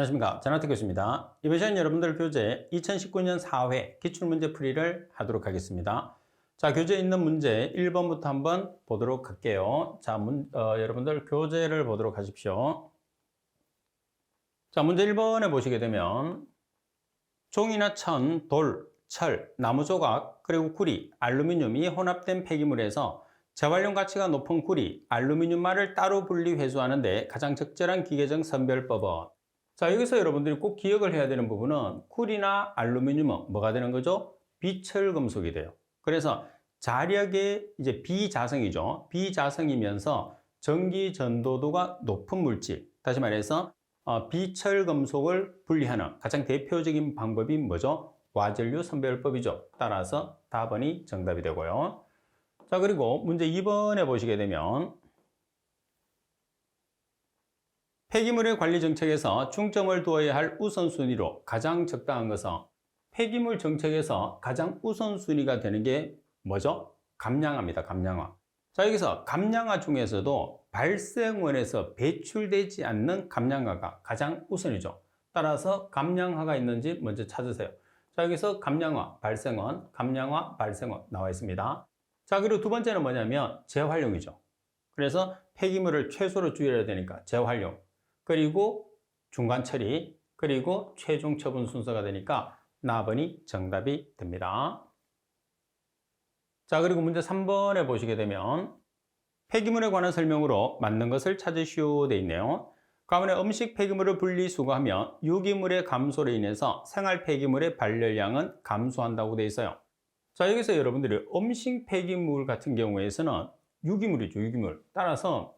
안녕하십니까. 전학택 교수입니다. 이번 시간 여러분들 교재 2019년 4회 기출문제 풀이를 하도록 하겠습니다. 자, 교재에 있는 문제 1번부터 한번 보도록 할게요. 자, 여러분들 교재를 보도록 하십시오. 자, 문제 1번에 보시게 되면 종이나 천, 돌, 철, 나무 조각, 그리고 구리, 알루미늄이 혼합된 폐기물에서 재활용 가치가 높은 구리, 알루미늄말을 따로 분리 회수하는데 가장 적절한 기계적 선별법은? 자, 여기서 여러분들이 꼭 기억을 해야 되는 부분은 구리나 알루미늄은 뭐가 되는 거죠? 비철금속이 돼요. 그래서 자력의 이제 비자성이죠. 비자성이면서 전기 전도도가 높은 물질. 다시 말해서 비철금속을 분리하는 가장 대표적인 방법이 뭐죠? 과전류 선별법이죠. 따라서 답번이 정답이 되고요. 자, 그리고 문제 2번에 보시게 되면 폐기물의 관리 정책에서 중점을 두어야 할 우선순위로 가장 적당한 것은, 폐기물 정책에서 가장 우선순위가 되는 게 뭐죠? 감량화입니다. 감량화. 자, 여기서 감량화 중에서도 발생원에서 배출되지 않는 감량화가 가장 우선이죠. 따라서 감량화가 있는지 먼저 찾으세요. 자, 여기서 감량화, 발생원, 감량화, 발생원 나와 있습니다. 자, 그리고 두 번째는 뭐냐면 재활용이죠. 그래서 폐기물을 최소로 줄여야 되니까 재활용, 그리고 중간 처리, 그리고 최종 처분 순서가 되니까 나번이 정답이 됩니다. 자, 그리고 문제 3번에 보시게 되면 폐기물에 관한 설명으로 맞는 것을 찾으시오 돼 있네요. 가문의 음식 폐기물을 분리수거하면 유기물의 감소로 인해서 생활 폐기물의 발열량은 감소한다고 돼 있어요. 자, 여기서 여러분들이 음식 폐기물 같은 경우에서는 유기물이죠, 유기물. 따라서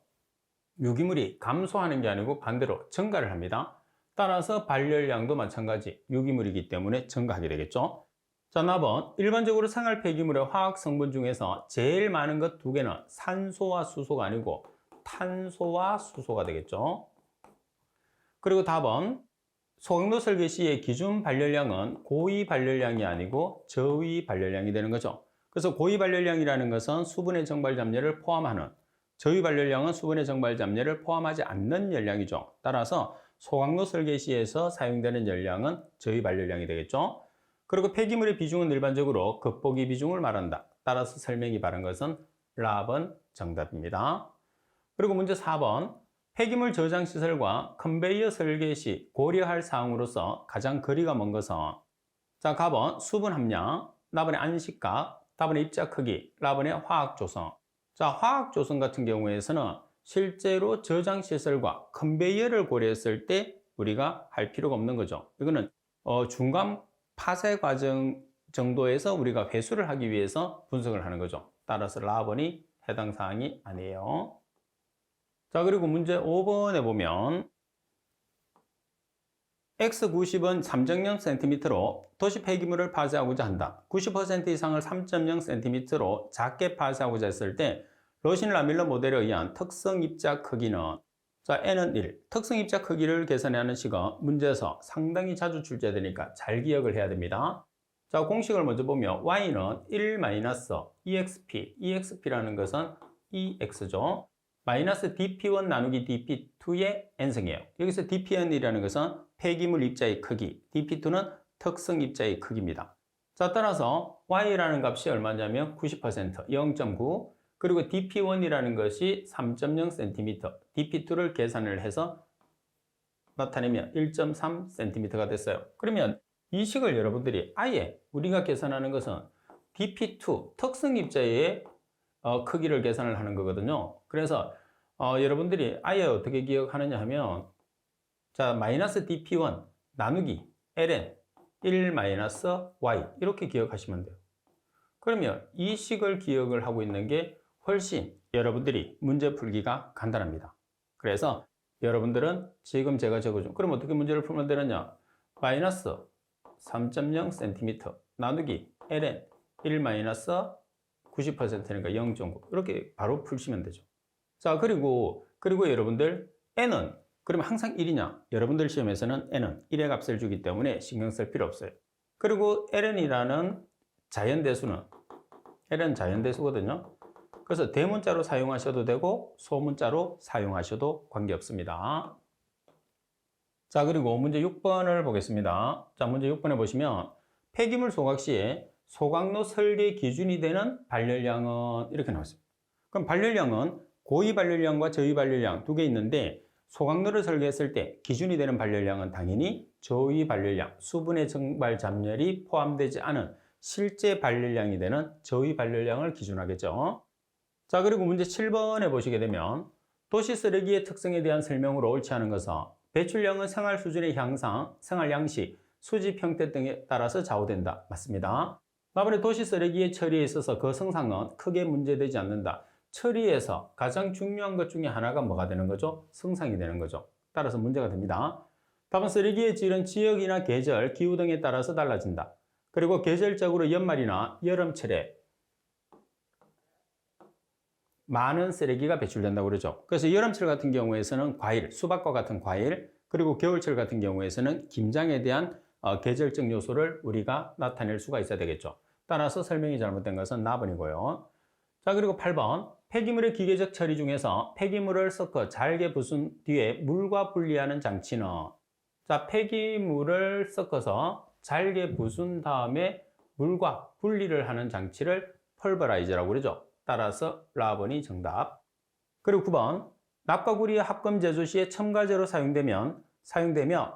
유기물이 감소하는 게 아니고 반대로 증가를 합니다. 따라서 발열량도 마찬가지 유기물이기 때문에 증가하게 되겠죠. 자, 나번 일반적으로 생활 폐기물의 화학 성분 중에서 제일 많은 것 두 개는 산소와 수소가 아니고 탄소와 수소가 되겠죠. 그리고 답은 소각로 설계 시의 기준 발열량은 고위 발열량이 아니고 저위 발열량이 되는 거죠. 그래서 고위 발열량이라는 것은 수분의 정발 잠재를 포함하는, 저위 발열량은 수분의 정발 잠재를 포함하지 않는 열량이죠. 따라서 소각로 설계 시에서 사용되는 열량은 저위 발열량이 되겠죠. 그리고 폐기물의 비중은 일반적으로 겉보기 비중을 말한다. 따라서 설명이 바른 것은 라번 정답입니다. 그리고 문제 4번 폐기물 저장 시설과 컨베이어 설계 시 고려할 사항으로서 가장 거리가 먼 것은? 자, 답은 수분 함량, 나번의 안식각, 답은 입자 크기, 라번의 화학 조성. 자, 화학 조성 같은 경우에서는 실제로 저장 시설과 컨베이어를 고려했을 때 우리가 할 필요가 없는 거죠. 이거는 중간 파쇄 과정 정도에서 우리가 회수를 하기 위해서 분석을 하는 거죠. 따라서 라번이 해당 사항이 아니에요. 자, 그리고 문제 5번에 보면 X90은 3.0cm로 도시 폐기물을 파쇄하고자 한다. 90% 이상을 3.0cm로 작게 파쇄하고자 했을 때 러신 라밀러 모델에 의한 특성 입자 크기는? 자, N은 1. 특성 입자 크기를 계산하는 식은 문제에서 상당히 자주 출제되니까 잘 기억을 해야 됩니다. 자, 공식을 먼저 보면 Y는 1-EXP, EXP라는 것은 EX죠. 마이너스 dp1 나누기 dp2의 n승이에요. 여기서 dp1이라는 것은 폐기물 입자의 크기, dp2는 특성 입자의 크기입니다. 자, 따라서 y라는 값이 얼마냐면 90%, 0.9, 그리고 dp1이라는 것이 3.0cm, dp2를 계산을 해서 나타내면 1.3cm가 됐어요. 그러면 이 식을 여러분들이 아예 우리가 계산하는 것은 dp2, 특성 입자의 크기를 계산을 하는 거거든요. 그래서 여러분들이 아예 어떻게 기억하느냐 하면, 자, 마이너스 dp1 나누기 ln 1 마이너스 y 이렇게 기억하시면 돼요. 그러면 이 식을 기억을 하고 있는 게 훨씬 여러분들이 문제 풀기가 간단합니다. 그래서 여러분들은 지금 제가 적어준, 그럼 어떻게 문제를 풀면 되느냐? 마이너스 3.0cm 나누기 ln 1 마이너스 90%니까 0.9 이렇게 바로 풀시면 되죠. 자, 그리고 여러분들 n은 그러면 항상 1이냐? 여러분들 시험에서는 n은 1의 값을 주기 때문에 신경 쓸 필요 없어요. 그리고 ln이라는 자연대수는 ln 자연대수거든요. 그래서 대문자로 사용하셔도 되고 소문자로 사용하셔도 관계없습니다. 자, 그리고 문제 6번을 보겠습니다. 자, 문제 6번에 보시면 폐기물 소각 시에 소각로 설계 기준이 되는 발열량은 이렇게 나왔습니다. 그럼 발열량은 고위 발열량과 저위 발열량 두 개 있는데 소각로를 설계했을 때 기준이 되는 발열량은 당연히 저위 발열량, 수분의 증발 잠열이 포함되지 않은 실제 발열량이 되는 저위 발열량을 기준하겠죠. 자, 그리고 문제 7번에 보시게 되면 도시 쓰레기의 특성에 대한 설명으로 옳지 않은 것은 배출량은 생활 수준의 향상, 생활 양식, 수집 형태 등에 따라서 좌우된다. 맞습니다. 다음에 도시 쓰레기의 처리에 있어서 그 성상은 크게 문제되지 않는다. 처리에서 가장 중요한 것 중에 하나가 뭐가 되는 거죠? 성상이 되는 거죠. 따라서 문제가 됩니다. 답은 쓰레기의 질은 지역이나 계절, 기후 등에 따라서 달라진다. 그리고 계절적으로 연말이나 여름철에 많은 쓰레기가 배출된다고 그러죠. 그래서 여름철 같은 경우에는 과일, 수박과 같은 과일, 그리고 겨울철 같은 경우에는 김장에 대한 계절적 요소를 우리가 나타낼 수가 있어야 되겠죠. 따라서 설명이 잘못된 것은 나번이고요. 자, 그리고 8번. 폐기물의 기계적 처리 중에서 폐기물을 섞어 잘게 부순 뒤에 물과 분리하는 장치는, 자, 폐기물을 섞어서 잘게 부순 다음에 물과 분리를 하는 장치를 펄버라이저라고 그러죠. 따라서 라번이 정답. 그리고 9번. 납과 구리의 합금 제조 시에 첨가제로 사용되며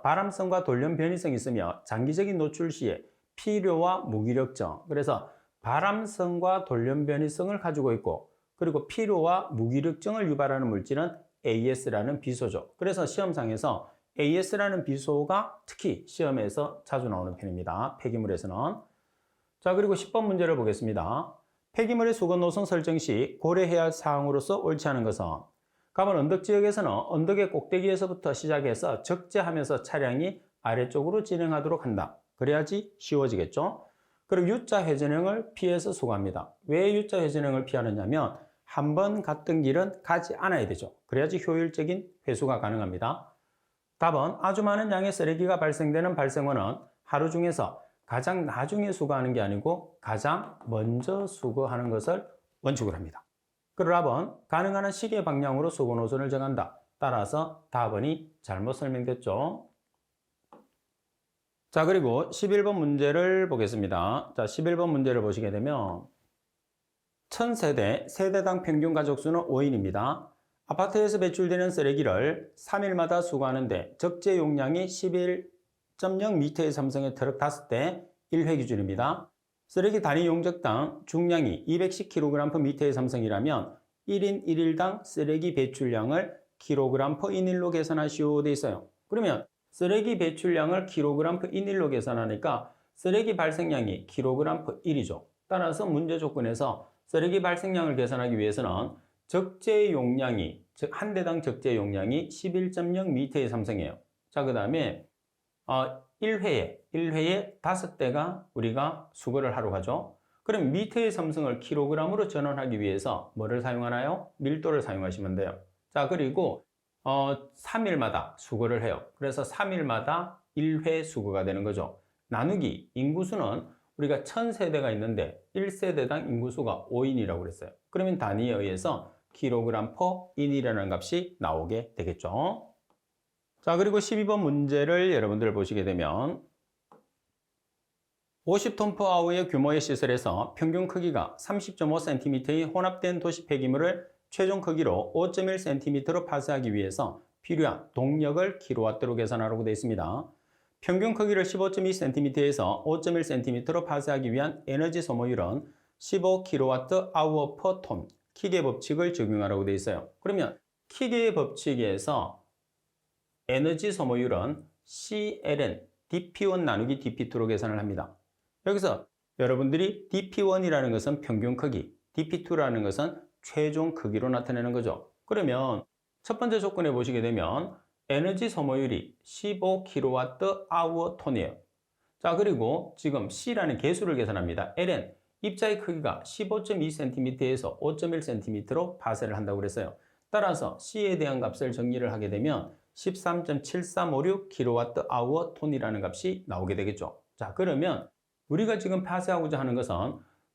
발암성과 돌연 변이성이 있으며 장기적인 노출 시에 필요와 무기력증. 그래서 발암성과 돌연 변이성을 가지고 있고 그리고 필요와 무기력증을 유발하는 물질은 AS라는 비소죠. 그래서 시험상에서 AS라는 비소가 특히 시험에서 자주 나오는 편입니다. 폐기물에서는. 자, 그리고 10번 문제를 보겠습니다. 폐기물의 수거 노선 설정 시 고려해야 할 사항으로서 옳지 않은 것은, 가번 언덕 지역에서는 언덕의 꼭대기에서부터 시작해서 적재하면서 차량이 아래쪽으로 진행하도록 한다. 그래야지 쉬워지겠죠. 그리고 U자 회전형을 피해서 수거합니다. 왜 U자 회전형을 피하느냐면 한 번 갔던 길은 가지 않아야 되죠. 그래야지 효율적인 회수가 가능합니다. 답은 아주 많은 양의 쓰레기가 발생되는 발생원은 하루 중에서 가장 나중에 수거하는 게 아니고 가장 먼저 수거하는 것을 원칙으로 합니다. 그리고 답은 가능한 한 시계 방향으로 수거 노선을 정한다. 따라서 답은이 잘못 설명됐죠. 자, 그리고 11번 문제를 보겠습니다. 자, 11번 문제를 보시게 되면 1000세대, 세대당 평균 가족수는 5인입니다. 아파트에서 배출되는 쓰레기를 3일마다 수거하는데 적재 용량이 11.0m의 삼성의 트럭 5대 1회 기준입니다. 쓰레기 단위 용적당 중량이 210kg/m의 삼성이라면 1인 1일당 쓰레기 배출량을 kg/인일로 계산하시오 돼 있어요. 그러면 쓰레기 배출량을 kg/인일로 계산하니까 쓰레기 발생량이 kg/1이죠. 따라서 문제 조건에서 쓰레기 발생량을 계산하기 위해서는 적재 용량이, 즉 한 대당 적재 용량이 11.0m의 삼성이에요. 자, 그 다음에 1회에 5대가 우리가 수거를 하러 가죠. 그럼 미터의 삼성을 킬로그램으로 전환하기 위해서 뭐를 사용하나요? 밀도를 사용하시면 돼요. 자, 그리고 3일마다 수거를 해요. 그래서 3일마다 1회 수거가 되는 거죠. 나누기 인구수는 우리가 1000세대가 있는데 1세대당 인구수가 5인이라고 그랬어요. 그러면 단위에 의해서 kg/in이라는 값이 나오게 되겠죠. 자, 그리고 12번 문제를 여러분들 보시게 되면 50톤/아워의 규모의 시설에서 평균 크기가 30.5cm의 혼합된 도시 폐기물을 최종 크기로 5.1cm로 파쇄하기 위해서 필요한 동력을 킬로와트로 계산하라고 되어 있습니다. 평균 크기를 15.2cm에서 5.1cm로 파쇄하기 위한 에너지 소모율은 15kWh/톤, 키게 법칙을 적용하라고 되어 있어요. 그러면 키게의 법칙에서 에너지 소모율은 CLN, dp1 나누기 dp2로 계산을 합니다. 여기서 여러분들이 dp1이라는 것은 평균 크기, dp2라는 것은 최종 크기로 나타내는 거죠. 그러면 첫 번째 조건에 보시게 되면 에너지 소모율이 15kWh/톤이에요. 자, 그리고 지금 C라는 개수를 계산합니다. LN, 입자의 크기가 15.2cm에서 5.1cm로 파쇄를 한다고 그랬어요. 따라서 C에 대한 값을 정리를 하게 되면 13.7356kWh/톤이라는 값이 나오게 되겠죠. 자, 그러면 우리가 지금 파쇄하고자 하는 것은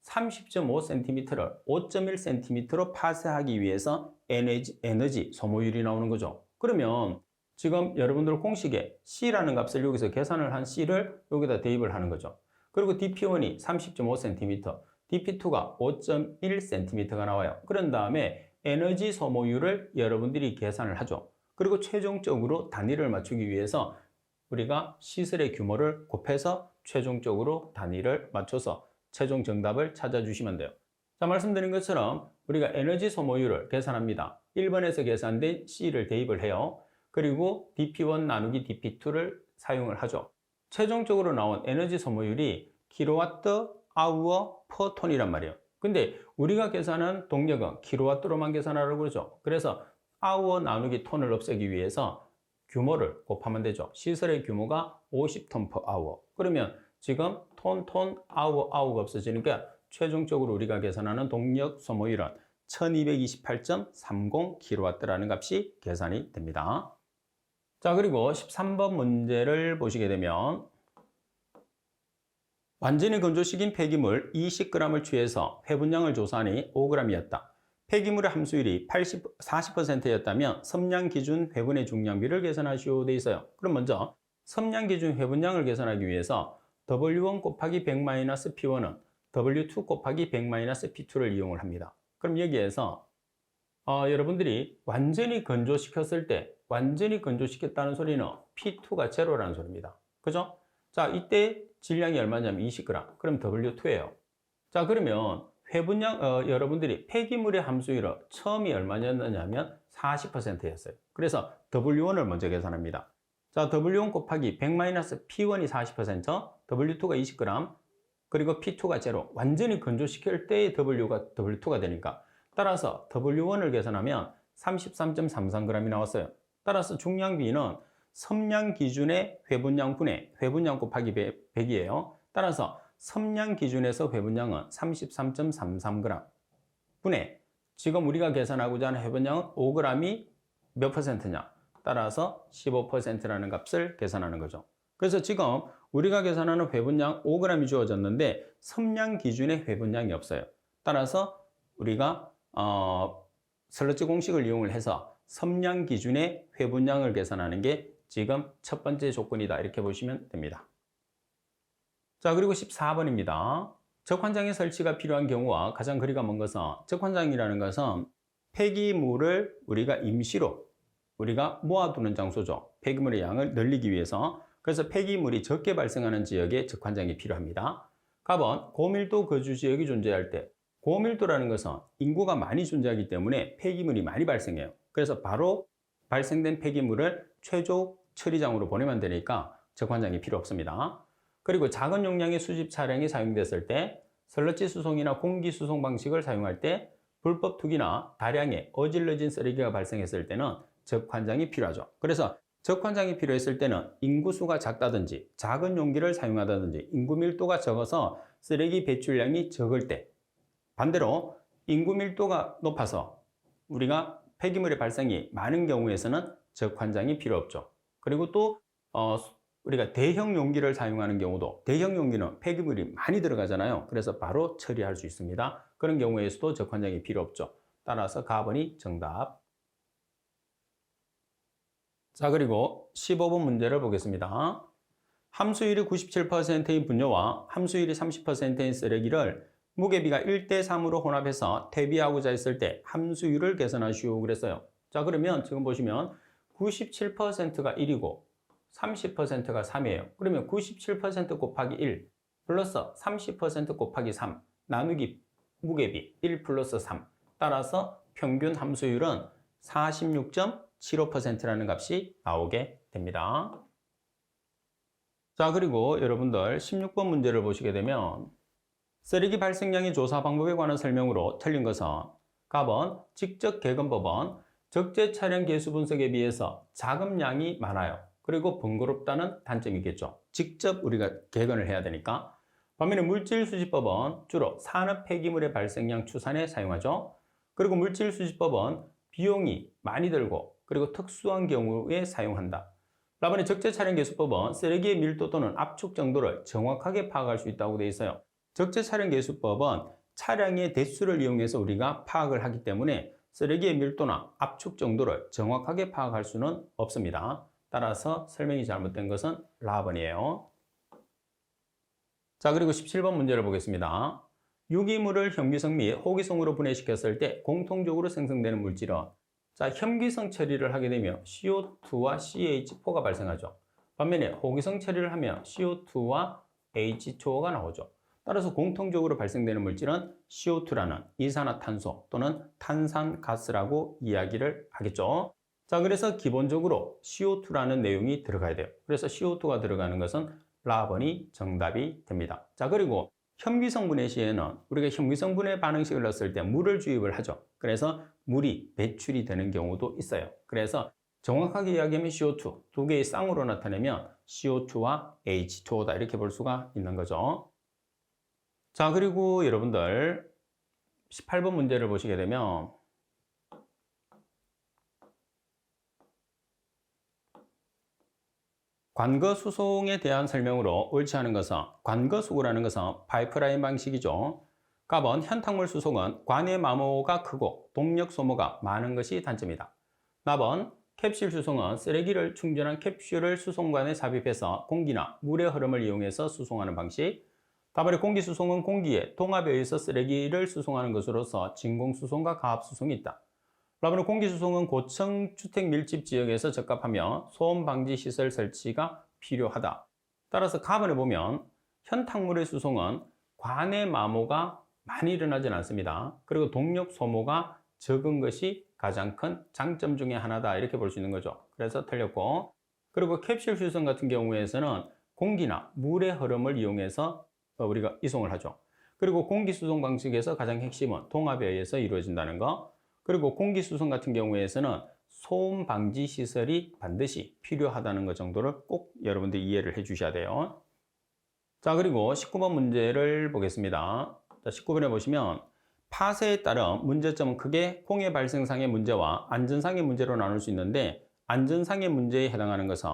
30.5cm를 5.1cm로 파쇄하기 위해서 에너지 소모율이 나오는 거죠. 그러면 지금 여러분들 공식에 C라는 값을 여기서 계산을 한 C를 여기다 대입을 하는 거죠. 그리고 DP1이 30.5cm, DP2가 5.1cm가 나와요. 그런 다음에 에너지 소모율을 여러분들이 계산을 하죠. 그리고 최종적으로 단위를 맞추기 위해서 우리가 시설의 규모를 곱해서 최종적으로 단위를 맞춰서 최종 정답을 찾아주시면 돼요. 자, 말씀드린 것처럼 우리가 에너지 소모율을 계산합니다. 1번에서 계산된 C를 대입을 해요. 그리고 DP1 나누기 DP2를 사용을 하죠. 최종적으로 나온 에너지 소모율이 킬로와트 아우어 퍼 톤이란 말이에요. 근데 우리가 계산한 동력은 킬로와트로만 계산하라고 그러죠. 그래서 아우어 나누기 톤을 없애기 위해서 규모를 곱하면 되죠. 시설의 규모가 50톤 per hour. 그러면 지금 톤, 아우어, 아우가 없어지니까 최종적으로 우리가 계산하는 동력 소모율은 1228.30kW라는 값이 계산이 됩니다. 자, 그리고 13번 문제를 보시게 되면 완전히 건조시킨 폐기물 20g을 취해서 회분량을 조사하니 5g이었다. 폐기물의 함수율이 40%였다면 섬량 기준 회분의 중량비를 계산하시오 되어 있어요. 그럼 먼저 섬량 기준 회분량을 계산하기 위해서 W1 곱하기 100-P1은 W2 곱하기 100-P2를 이용을 합니다. 그럼 여기에서 여러분들이 완전히 건조시켰을 때 완전히 건조시켰다는 소리는 P2가 제로라는 소리입니다. 그죠? 자, 이때 질량이 얼마냐면 20g. 그럼 W2예요. 자, 그러면 회분량, 여러분들이 폐기물의 함수율은 처음이 얼마였느냐면 40%였어요. 그래서 W1을 먼저 계산합니다. 자, W1 곱하기 100-P1이 40%, W2가 20g, 그리고 P2가 제로. 완전히 건조시킬 때의 W2가 되니까. 따라서 W1을 계산하면 33.33g이 나왔어요. 따라서 중량비는 섬량 기준의 회분량 분의 회분량 곱하기 100이에요. 따라서 섬량 기준에서 회분량은 33.33g 분의 지금 우리가 계산하고자 하는 회분량은 5g이 몇 퍼센트냐? 따라서 15%라는 값을 계산하는 거죠. 그래서 지금 우리가 계산하는 회분량 5g이 주어졌는데 섬량 기준의 회분량이 없어요. 따라서 우리가 슬러지 공식을 이용을 해서 섬량 기준의 회분량을 계산하는 게 지금 첫 번째 조건이다. 이렇게 보시면 됩니다. 자, 그리고 14번입니다. 적환장의 설치가 필요한 경우와 가장 거리가 먼 것은, 적환장이라는 것은 폐기물을 우리가 임시로 우리가 모아두는 장소죠. 폐기물의 양을 늘리기 위해서. 그래서 폐기물이 적게 발생하는 지역에 적환장이 필요합니다. 갑은 고밀도 거주 지역이 존재할 때, 고밀도라는 것은 인구가 많이 존재하기 때문에 폐기물이 많이 발생해요. 그래서 바로 발생된 폐기물을 최종 처리장으로 보내면 되니까 적환장이 필요 없습니다. 그리고 작은 용량의 수집 차량이 사용됐을 때, 슬러지 수송이나 공기 수송 방식을 사용할 때, 불법 투기나 다량의 어질러진 쓰레기가 발생했을 때는 적환장이 필요하죠. 그래서 적환장이 필요했을 때는 인구수가 작다든지 작은 용기를 사용하다든지 인구 밀도가 적어서 쓰레기 배출량이 적을 때, 반대로 인구 밀도가 높아서 우리가 폐기물의 발생이 많은 경우에서는 적환장이 필요 없죠. 그리고 또 우리가 대형 용기를 사용하는 경우도, 대형 용기는 폐기물이 많이 들어가잖아요. 그래서 바로 처리할 수 있습니다. 그런 경우에서도 적환장이 필요 없죠. 따라서 가번이 정답. 자, 그리고 15번 문제를 보겠습니다. 함수율이 97%인 분뇨와 함수율이 30%인 쓰레기를 무게비가 1대3으로 혼합해서 퇴비하고자 했을 때 함수율을 계산하시오 그랬어요. 자, 그러면 지금 보시면 97%가 1이고 30%가 3이에요. 그러면 97% 곱하기 1 플러스 30% 곱하기 3 나누기 무게비 1 플러스 3. 따라서 평균 함수율은 46.75%라는 값이 나오게 됩니다. 자, 그리고 여러분들 16번 문제를 보시게 되면 쓰레기 발생량의 조사 방법에 관한 설명으로 틀린 것은, 갑은 직접 개근법은 적재 차량 개수 분석에 비해서 자금량이 많아요. 그리고 번거롭다는 단점이겠죠. 직접 우리가 개근을 해야 되니까. 반면에 물질수집법은 주로 산업 폐기물의 발생량 추산에 사용하죠. 그리고 물질수집법은 비용이 많이 들고 그리고 특수한 경우에 사용한다. 반면에 적재 차량 개수법은 쓰레기의 밀도 또는 압축 정도를 정확하게 파악할 수 있다고 되어 있어요. 적재 차량 개수법은 차량의 대수를 이용해서 우리가 파악을 하기 때문에 쓰레기의 밀도나 압축 정도를 정확하게 파악할 수는 없습니다. 따라서 설명이 잘못된 것은 라번이에요. 자, 그리고 17번 문제를 보겠습니다. 유기물을 혐기성 및 호기성으로 분해시켰을 때 공통적으로 생성되는 물질은, 자, 혐기성 처리를 하게 되면 CO2와 CH4가 발생하죠. 반면에 호기성 처리를 하면 CO2와 H2O가 나오죠. 따라서 공통적으로 발생되는 물질은 CO2라는 이산화탄소 또는 탄산가스라고 이야기를 하겠죠. 자, 그래서 기본적으로 CO2라는 내용이 들어가야 돼요. 그래서 CO2가 들어가는 것은 라번이 정답이 됩니다. 자, 그리고 혐기성 분해 시에는 우리가 혐기성 분해 반응식을 넣었을 때 물을 주입을 하죠. 그래서 물이 배출이 되는 경우도 있어요. 그래서 정확하게 이야기하면 CO2, 두 개의 쌍으로 나타내면 CO2와 H2O다 이렇게 볼 수가 있는 거죠. 자, 그리고 여러분들 18번 문제를 보시게 되면 관거수송에 대한 설명으로 옳지 않은 것은, 관거수구라는 것은 파이프라인 방식이죠. 갑은 현탕물 수송은 관의 마모가 크고 동력 소모가 많은 것이 단점이다. 납은 캡슐 수송은 쓰레기를 충전한 캡슐을 수송관에 삽입해서 공기나 물의 흐름을 이용해서 수송하는 방식. 다발의 공기 수송은 공기의 동압에 의해서 쓰레기를 수송하는 것으로서 진공 수송과 가압 수송이 있다. 라번은 공기 수송은 고층 주택 밀집 지역에서 적합하며 소음 방지 시설 설치가 필요하다. 따라서 가번에 보면 현탕물의 수송은 관의 마모가 많이 일어나진 않습니다. 그리고 동력 소모가 적은 것이 가장 큰 장점 중에 하나다 이렇게 볼 수 있는 거죠. 그래서 틀렸고, 그리고 캡슐 수송 같은 경우에서는 공기나 물의 흐름을 이용해서 우리가 이송을 하죠. 그리고 공기 수송 방식에서 가장 핵심은 동압에 의해서 이루어진다는 거. 그리고 공기 수송 같은 경우에서는 소음 방지 시설이 반드시 필요하다는 것 정도를 꼭 여러분들이 이해를 해 주셔야 돼요. 자, 그리고 19번 문제를 보겠습니다. 자, 19번에 보시면 파쇄에 따른 문제점은 크게 공해 발생상의 문제와 안전상의 문제로 나눌 수 있는데, 안전상의 문제에 해당하는 것은,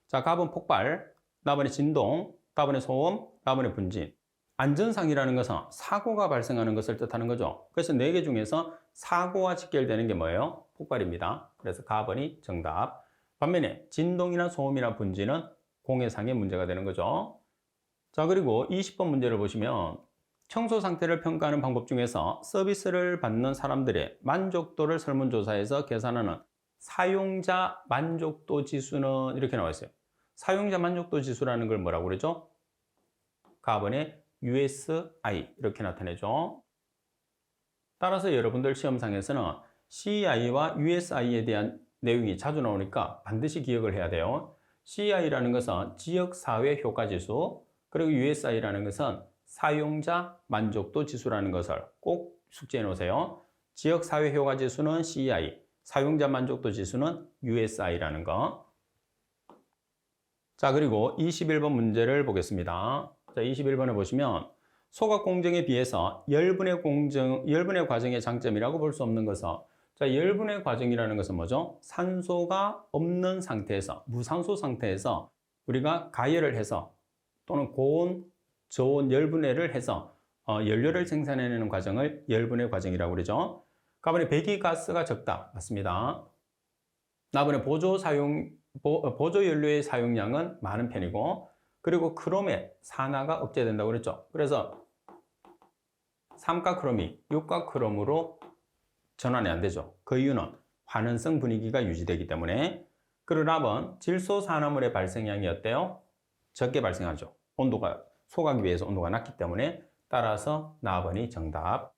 자, 갑은 폭발, 나번에 진동, 가번의 소음, 가번의 분진. 안전상이라는 것은 사고가 발생하는 것을 뜻하는 거죠. 그래서 4개 중에서 사고와 직결되는 게 뭐예요? 폭발입니다. 그래서 가번이 정답. 반면에 진동이나 소음이나 분진은 공해상의 문제가 되는 거죠. 자, 그리고 20번 문제를 보시면 청소 상태를 평가하는 방법 중에서 서비스를 받는 사람들의 만족도를 설문조사해서 계산하는 사용자 만족도 지수는 이렇게 나와 있어요. 사용자 만족도 지수라는 걸 뭐라고 그러죠? 가번의 USI 이렇게 나타내죠. 따라서 여러분들 시험상에서는 CI와 USI에 대한 내용이 자주 나오니까 반드시 기억을 해야 돼요. CI라는 것은 지역사회 효과지수, 그리고 USI라는 것은 사용자 만족도 지수라는 것을 꼭 숙지해 놓으세요. 지역사회 효과지수는 CI, 사용자 만족도 지수는 USI라는 거. 자, 그리고 21번 문제를 보겠습니다. 자, 21번에 보시면 소각 공정에 비해서 열분해 과정의 장점이라고 볼 수 없는 것은, 자, 열분해 과정이라는 것은 뭐죠? 산소가 없는 상태에서, 무산소 상태에서 우리가 가열을 해서 또는 고온, 저온 열분해를 해서 연료를 생산해내는 과정을 열분해 과정이라고 그러죠. 가번에 배기가스가 적다. 맞습니다. 나번에 보조 연료의 사용량은 많은 편이고, 그리고 크롬의 산화가 억제된다고 그랬죠. 그래서 삼가크롬이 육가크롬으로 전환이 안 되죠. 그 이유는 환원성 분위기가 유지되기 때문에. 그리고 랍은 질소산화물의 발생량이 어때요? 적게 발생하죠. 온도가 소각에 비해서 온도가 낮기 때문에. 따라서 나번이 정답.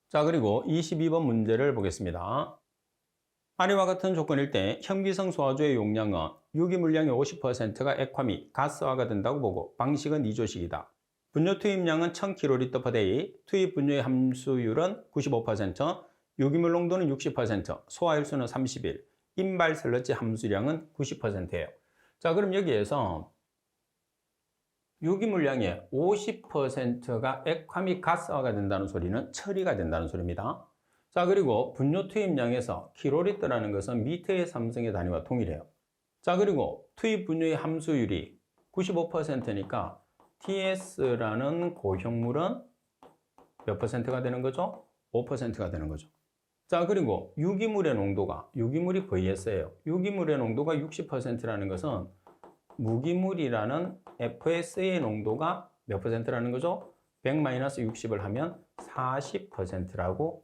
자, 그리고 22번 문제를 보겠습니다. 아래와 같은 조건일 때 혐기성 소화조의 용량은 유기물량의 50%가 액화 및 가스화가 된다고 보고 방식은 2조식이다. 분뇨 투입량은 1000kl/day, 투입 분뇨의 함수율은 95%, 유기물 농도는 60%, 소화일수는 31, 인발 슬러지 함수량은 90%예요. 자, 그럼 여기에서 유기물량의 50%가 액화 및 가스화가 된다는 소리는 처리가 된다는 소리입니다. 자, 그리고 분뇨 투입량에서 킬로리터라는 것은 미터의 삼성의 단위와 동일해요. 자, 그리고 투입 분뇨의 함수율이 95%니까 TS라는 고형물은 몇 %가 되는 거죠? 95%가 되는 거죠. 자, 그리고 유기물이 VS예요. 유기물의 농도가 60%라는 것은 무기물이라는 FS의 농도가 몇 %라는 거죠? 100-60을 하면 40%라고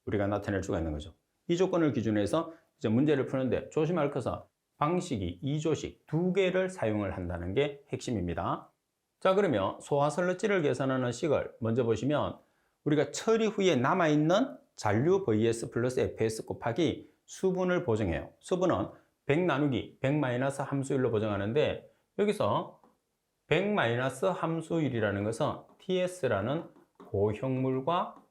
우리가 나타낼 수가 있는 거죠. 이 조건을 기준으로 해서 이제 문제를 푸는데 조심할 것은 방식이 2조식 2개를 사용을 한다는 게 핵심입니다. 자, 그러면 소화설러지를 계산하는 식을 먼저 보시면 우리가 처리 후에 남아있는 잔류 VS 플러스 FS 곱하기 수분을 보정해요. 수분은 100 나누기 100 마이너스 함수율로 보정하는데 여기서 100 마이너스 함수율이라는 것은 TS라는 고형물과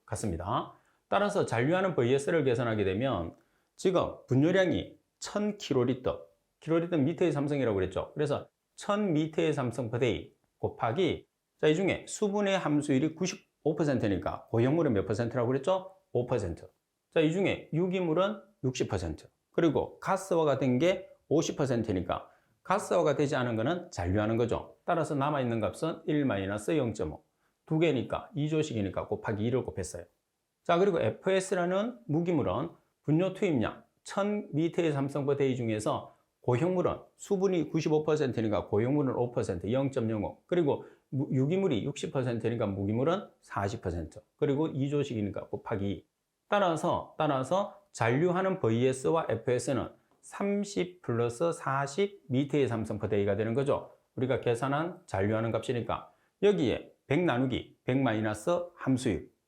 같습니다. 따라서 잔류하는 VS를 계산하게 되면 지금 분유량이 1000kl, kl 미터의 삼성이라고 그랬죠. 그래서 1000m의 삼성 per day 곱하기 자, 이 중에 수분의 함수율이 95%니까 고형물은 몇 %라고 그랬죠? 5%. 자, 이 중에 유기물은 60%. 그리고 가스화가 된 게 50%니까 가스화가 되지 않은 거는 잔류하는 거죠. 따라서 남아있는 값은 1-0.5. 두 개니까 2조식이니까 곱하기 2를 곱했어요. 자, 그리고 FS라는 무기물은 분뇨 투입량 1000m의 삼성 per day 중에서 고형물은 수분이 95%니까 고형물은 5%, 0.05. 그리고 유기물이 60%니까 무기물은 40%. 그리고 2조식이니까 곱하기 2. 따라서 잔류하는 VS와 FS는 30 플러스 40 m의 삼성 per day가 되는 거죠. 우리가 계산한 잔류하는 값이니까 여기에 100 나누기 100 마이너스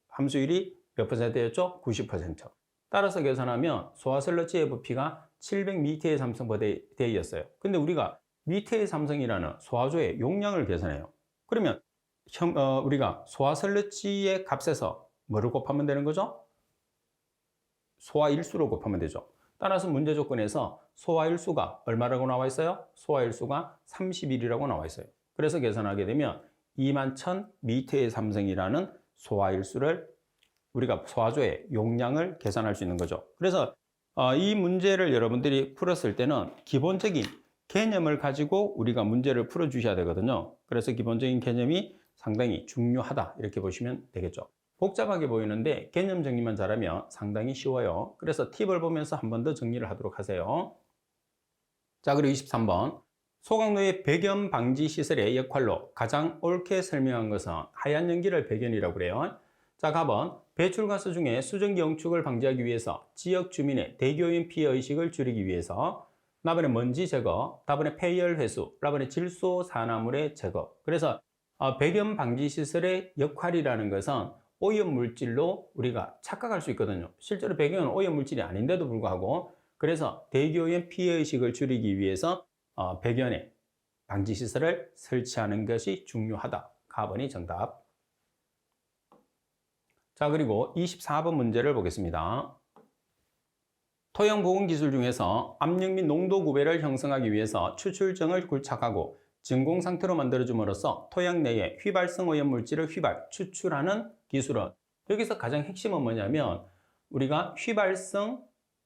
함수율이 몇 %였죠? 90%. 따라서 계산하면 소화설러지의 부피가 700m의 삼성 per day였어요. 근데 우리가 m의 삼성이라는 소화조의 용량을 계산해요. 그러면 우리가 소화설러지의 값에서 뭐를 곱하면 되는 거죠? 소화일수로 곱하면 되죠. 따라서 문제 조건에서 소화일수가 얼마라고 나와 있어요? 소화일수가 31이라고 나와 있어요. 그래서 계산하게 되면 21,000m의 삼성이라는 소화일수를 우리가 소화조의 용량을 계산할 수 있는 거죠. 그래서 이 문제를 여러분들이 풀었을 때는 기본적인 개념을 가지고 우리가 문제를 풀어 주셔야 되거든요. 그래서 기본적인 개념이 상당히 중요하다 이렇게 보시면 되겠죠. 복잡하게 보이는데 개념 정리만 잘하면 상당히 쉬워요. 그래서 팁을 보면서 한 번 더 정리를 하도록 하세요. 자, 그리고 23번. 소각로의 배견 방지 시설의 역할로 가장 옳게 설명한 것은 하얀 연기를 배견이라고 그래요. 자, 가번. 배출가스 중에 수증기 영축을 방지하기 위해서 지역 주민의 대기오염 피해 의식을 줄이기 위해서 나번에 먼지 제거, 다번에 폐열 회수, 나번에 질소 산화물의 제거. 그래서 배견 방지 시설의 역할이라는 것은 오염 물질로 우리가 착각할 수 있거든요. 실제로 배견은 오염 물질이 아닌데도 불구하고 그래서 대기오염 피해 의식을 줄이기 위해서 배견의 방지 시설을 설치하는 것이 중요하다. 가번이 정답. 자, 그리고 24번 문제를 보겠습니다. 토양 보건 기술 중에서 압력 및 농도 구배를 형성하기 위해서 추출정을 굴착하고 진공 상태로 만들어줌으로써 토양 내에 휘발성 오염 물질을 추출하는 기술은 여기서 가장 핵심은 뭐냐면 우리가 휘발성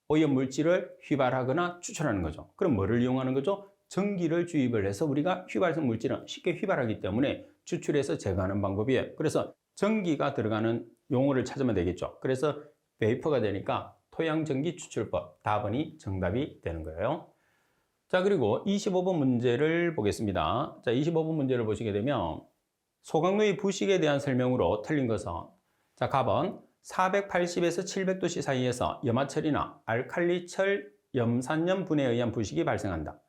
오염 물질을 휘발하거나 추출하는 거죠. 그럼 뭐를 이용하는 거죠? 전기를 주입을 해서 우리가 휘발성 물질은 쉽게 휘발하기 때문에 추출해서 제거하는 방법이에요. 그래서 전기가 들어가는 용어를 찾으면 되겠죠. 그래서 베이퍼가 되니까 토양전기 추출법 답은이 정답이 되는 거예요. 자, 그리고 25번 문제를 보겠습니다. 자, 25번 문제를 보시게 되면 소각로의 부식에 대한 설명으로 틀린 것은 자, 가번 480에서 700도씨 사이에서 염화철이나 알칼리철 염산염 분해에 의한 부식이 발생한다.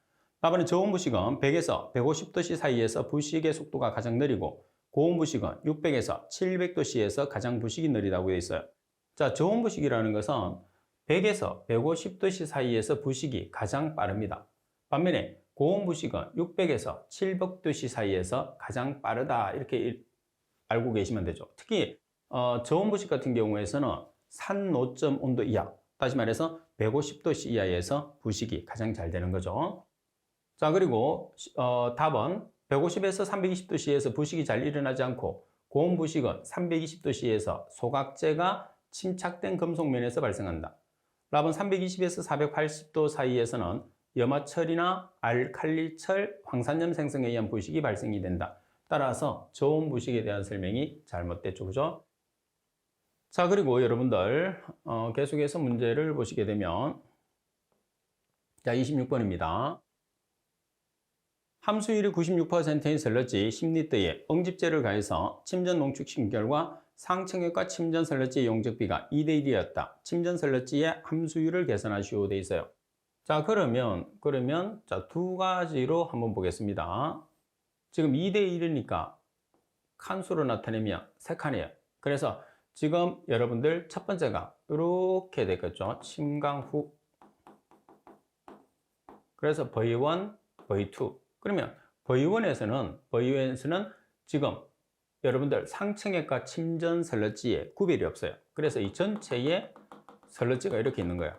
다음은 저온 부식은 100에서 150도씨 사이에서 부식의 속도가 가장 느리고 고온 부식은 600에서 700도씨에서 가장 부식이 느리다고 되어 있어요. 자, 저온 부식이라는 것은 100에서 150도씨 사이에서 부식이 가장 빠릅니다. 반면에 고온 부식은 600에서 700도씨 사이에서 가장 빠르다 이렇게 알고 계시면 되죠. 특히 저온 부식 같은 경우에서는 산노점 온도 이하, 다시 말해서 150도씨 이하에서 부식이 가장 잘 되는 거죠. 자, 그리고 답은 150에서 320도씨에서 부식이 잘 일어나지 않고 고온 부식은 320도씨에서 소각재가 침착된 금속면에서 발생한다. 답은 320에서 480도 사이에서는 염화철이나 알칼리철 황산염 생성에 의한 부식이 발생이 된다. 따라서 저온 부식에 대한 설명이 잘못됐죠. 그죠? 자, 그리고 여러분들 계속해서 문제를 보시게 되면 자, 26번입니다. 함수율이 96%인 샐러지 10리터에 응집제를 가해서 침전 농축시킨 결과 상층액과 침전 샐러지의 용적비가 2대 1이었다. 침전 샐러지의 함수율을 계산하시오 돼 있어요. 자, 그러면 자, 두 가지로 한번 보겠습니다. 지금 2대 1이니까 칸수로 나타내면 3칸이에요. 그래서 지금 여러분들 첫 번째가 이렇게 되겠죠. 침강 후. 그래서 V1, V2. 그러면 V1에서는 지금 여러분들 상층액과 침전 샐러지에 구별이 없어요. 그래서 이 전체에 샐러지가 이렇게 있는 거예요.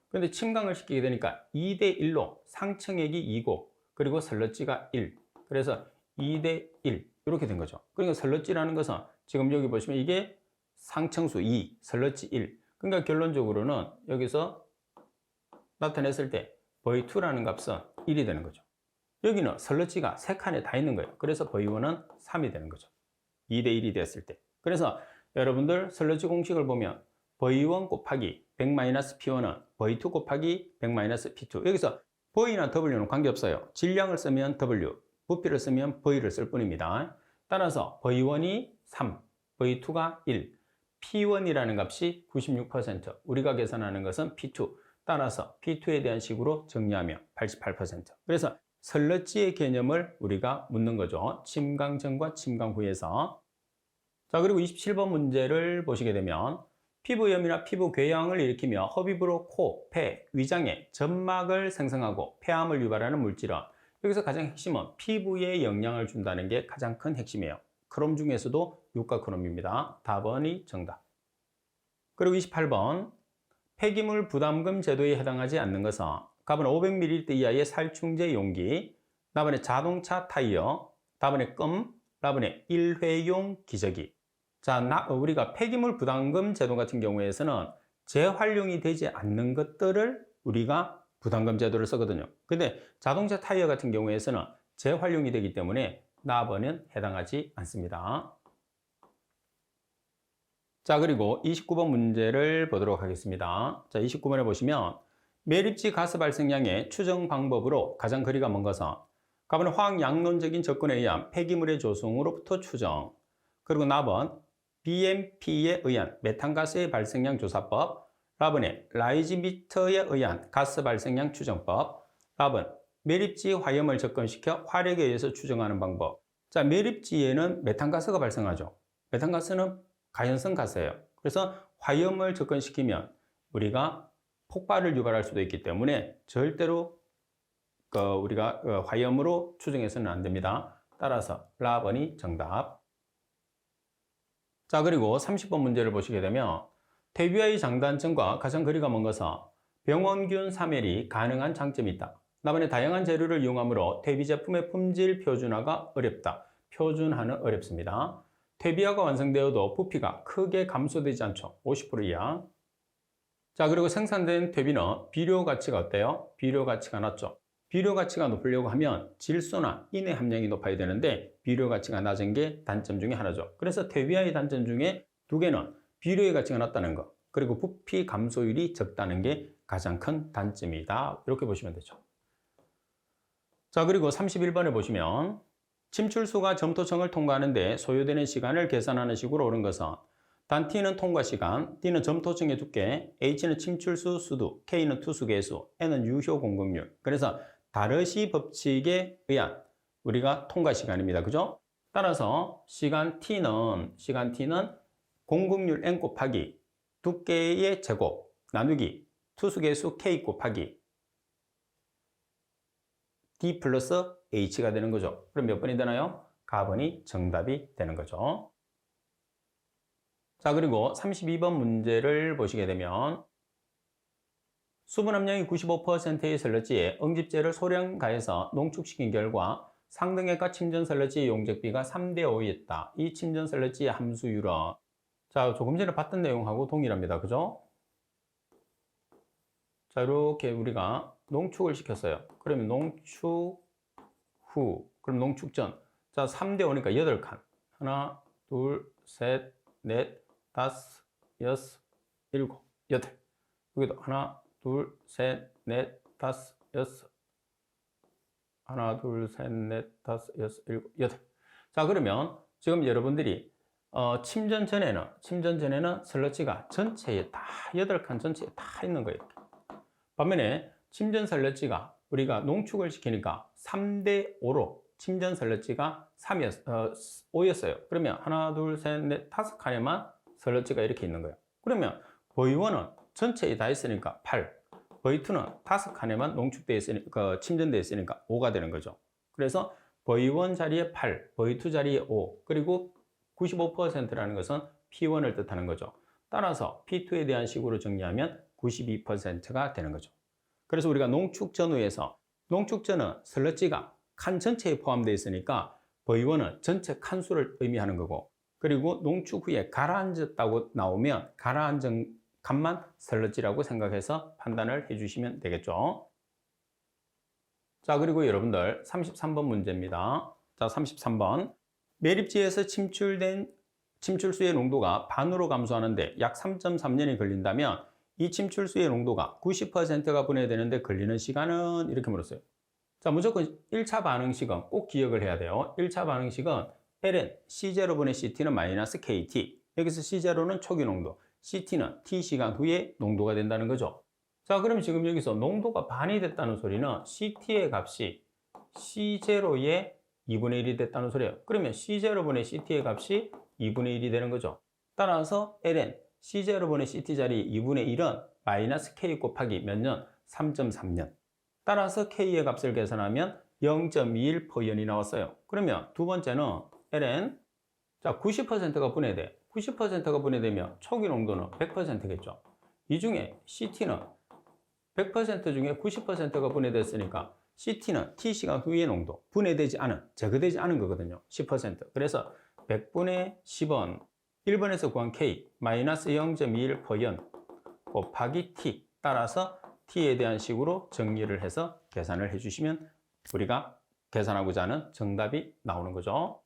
근데 침강을 시키게 되니까 2대 1로 상층액이 2고 그리고 샐러지가 1. 그래서 2대 1 이렇게 된 거죠. 그러니까 샐러지라는 것은 지금 여기 보시면 이게 상층수 2, 샐러지 1. 그러니까 결론적으로는 여기서 나타냈을 때 V2라는 값은 1이 되는 거죠. 여기는 샐러지가 3칸에 다 있는 거예요. 그래서 V1은 3이 되는 거죠. 2대 1이 됐을 때. 그래서 여러분들 샐러지 공식을 보면 V1 곱하기 100-P1은 V2 곱하기 100-P2. 여기서 V나 W는 관계없어요. 질량을 쓰면 W, 부피를 쓰면 V를 쓸 뿐입니다. 따라서 V1이 3, V2가 1, P1이라는 값이 96%, 우리가 계산하는 것은 P2. 따라서 P2에 대한 식으로 정리하면 88%. 그래서 샐러지의 개념을 우리가 묻는 거죠. 침강 전과 침강 후에서. 자, 그리고 27번 문제를 보시게 되면 피부염이나 피부 궤양을 일으키며 흡입으로 코, 폐, 위장에 점막을 생성하고 폐암을 유발하는 물질은 여기서 가장 핵심은 피부에 영향을 준다는 게 가장 큰 핵심이에요. 크롬 중에서도 유가크롬입니다. 답은이 정답. 그리고 28번 폐기물 부담금 제도에 해당하지 않는 것은 답은 500ml 이하의 살충제 용기, 답은 자동차 타이어, 답은 껌, 답은 일회용 기저귀. 자, 우리가 폐기물 부담금 제도 같은 경우에서는 재활용이 되지 않는 것들을 우리가 부담금 제도를 쓰거든요. 근데 자동차 타이어 같은 경우에서는 재활용이 되기 때문에 답은 해당하지 않습니다. 자, 그리고 29번 문제를 보도록 하겠습니다. 자, 29번에 보시면 매립지 가스 발생량의 추정 방법으로 가장 거리가 먼 것은 답은 화학양론적인 접근에 의한 폐기물의 조성으로부터 추정. 그리고 답은 BMP에 의한 메탄가스의 발생량 조사법, 답은 라이즈미터에 의한 가스 발생량 추정법, 답은 매립지 화염을 접근시켜 화력에 의해서 추정하는 방법. 자, 매립지에는 메탄가스가 발생하죠. 메탄가스는 가연성 가스예요. 그래서 화염을 접근시키면 우리가 폭발을 유발할 수도 있기 때문에 절대로 우리가 화염으로 추정해서는 안 됩니다. 따라서 라번이 정답. 자, 그리고 30번 문제를 보시게 되면 퇴비와의 장단점과 가장 거리가 먼 것은 병원균 사멸이 가능한 장점이 있다. 나번에 다양한 재료를 이용하므로 퇴비 제품의 품질 표준화가 어렵다. 표준화는 어렵습니다. 퇴비화가 완성되어도 부피가 크게 감소되지 않죠. 50% 이하. 자, 그리고 생산된 퇴비는 비료 가치가 어때요? 비료 가치가 낮죠. 비료 가치가 높으려고 하면 질소나 인의 함량이 높아야 되는데 비료 가치가 낮은 게 단점 중에 하나죠. 그래서 퇴비화의 단점 중에 두 개는 비료의 가치가 낮다는 거, 그리고 부피 감소율이 적다는 게 가장 큰 단점이다. 이렇게 보시면 되죠. 자, 그리고 31번에 보시면 침출수가 점토층을 통과하는 데 소요되는 시간을 계산하는 식으로 옳은 것은 단 T는 통과 시간, D는 점토층의 두께, H는 침출수 수도, K는 투수 개수, N은 유효 공급률. 그래서 다르시 법칙에 의한 우리가 통과 시간입니다. 그죠? 따라서 시간 T는 공급률 N 곱하기 두께의 제곱 나누기 투수 개수 K 곱하기 D 플러스 H가 되는 거죠. 그럼 몇 번이 되나요? 가번이 정답이 되는 거죠. 자, 그리고 32번 문제를 보시게 되면 수분 함량이 95%의 샐러지에 응집제를 소량 가해서 농축시킨 결과 상등액과 침전 샐러지의 용적비가 3대 5였다. 이 침전 샐러지의 함수율은 자, 조금 전에 봤던 내용하고 동일합니다. 그죠? 자, 이렇게 우리가 농축을 시켰어요. 그러면 농축 후, 그럼 농축 전. 자, 3대 5니까 8칸. 하나, 둘, 셋, 넷, 다섯, 여섯, 일곱, 여덟. 여기도 하나, 둘, 셋, 넷, 다섯, 여섯. 하나, 둘, 셋, 넷, 다섯, 여섯, 일곱, 여덟. 자, 그러면 지금 여러분들이 침전 전에는 슬러지가 전체에 다 8칸 전체에 다 있는 거예요. 반면에 침전 슬러지가 우리가 농축을 시키니까 3대 5로 침전 슬러지가 5였어요. 그러면 하나, 둘, 셋, 넷, 5칸에만 슬러지가 이렇게 있는 거예요. 그러면 V1은 전체에 다 있으니까 8, V2는 5칸에만 농축되어 있으니까 침전되어 있으니까 5가 되는 거죠. 그래서 V1 자리에 8, V2 자리에 5, 그리고 95%라는 것은 P1을 뜻하는 거죠. 따라서 P2에 대한 식으로 정리하면 92%가 되는 거죠. 그래서 우리가 농축 전후에서 농축전은 슬러지가 칸 전체에 포함되어 있으니까 V1은 전체 칸수를 의미하는 거고, 그리고 농축 후에 가라앉았다고 나오면 가라앉은 칸만 슬러지라고 생각해서 판단을 해주시면 되겠죠. 자, 그리고 여러분들 33번 문제입니다. 자, 33번. 매립지에서 침출된 침출수의 농도가 반으로 감소하는데 약 3.3년이 걸린다면 이 침출수의 농도가 90%가 분해되는데 걸리는 시간은? 이렇게 물었어요. 자, 무조건 1차 반응식은 꼭 기억을 해야 돼요. 1차 반응식은 ln C0분의 CT는 마이너스 KT. 여기서 C0는 초기 농도, CT는 T시간 후에 농도가 된다는 거죠. 자, 그럼 지금 여기서 농도가 반이 됐다는 소리는 CT의 값이 C0의 2분의 1이 됐다는 소리예요. 그러면 C0분의 CT의 값이 2분의 1이 되는 거죠. 따라서 ln C0분의 CT 자리 2분의 1은 마이너스 K 곱하기 몇 년? 3.3년. 따라서 K의 값을 계산하면 0.21%이 나왔어요. 그러면 두 번째는 ln, 자, 90%가 분해돼. 90%가 분해되면 초기 농도는 100%겠죠. 이 중에 CT는 100% 중에 90%가 분해됐으니까 CT는 T시간 후의 농도, 분해되지 않은, 제거되지 않은 거거든요. 10%. 그래서 100분의 10은 1번에서 구한 K 마이너스 0.21%연 곱하기 T. 따라서 T에 대한 식으로 정리를 해서 계산을 해주시면 우리가 계산하고자 하는 정답이 나오는 거죠.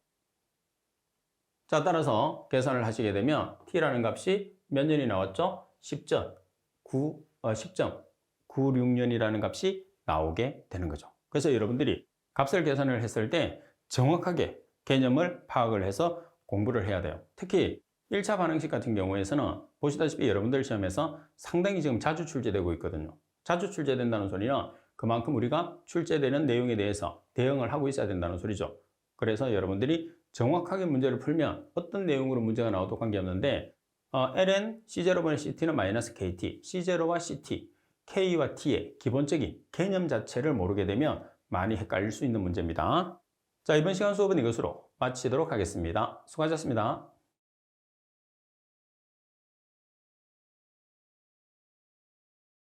자, 따라서 계산을 하시게 되면 T라는 값이 몇 년이 나왔죠? 10.96년이라는 값이 나오게 되는 거죠. 그래서 여러분들이 값을 계산을 했을 때 정확하게 개념을 파악을 해서 공부를 해야 돼요. 특히 1차 반응식 같은 경우에서는 보시다시피 여러분들 시험에서 상당히 지금 자주 출제되고 있거든요. 자주 출제된다는 소리는 그만큼 우리가 출제되는 내용에 대해서 대응을 하고 있어야 된다는 소리죠. 그래서 여러분들이 정확하게 문제를 풀면 어떤 내용으로 문제가 나와도 관계없는데 ln C0분의 CT는 마이너스 KT, C0와 CT, K와 T의 기본적인 개념 자체를 모르게 되면 많이 헷갈릴 수 있는 문제입니다. 자, 이번 시간 수업은 이것으로 마치도록 하겠습니다. 수고하셨습니다.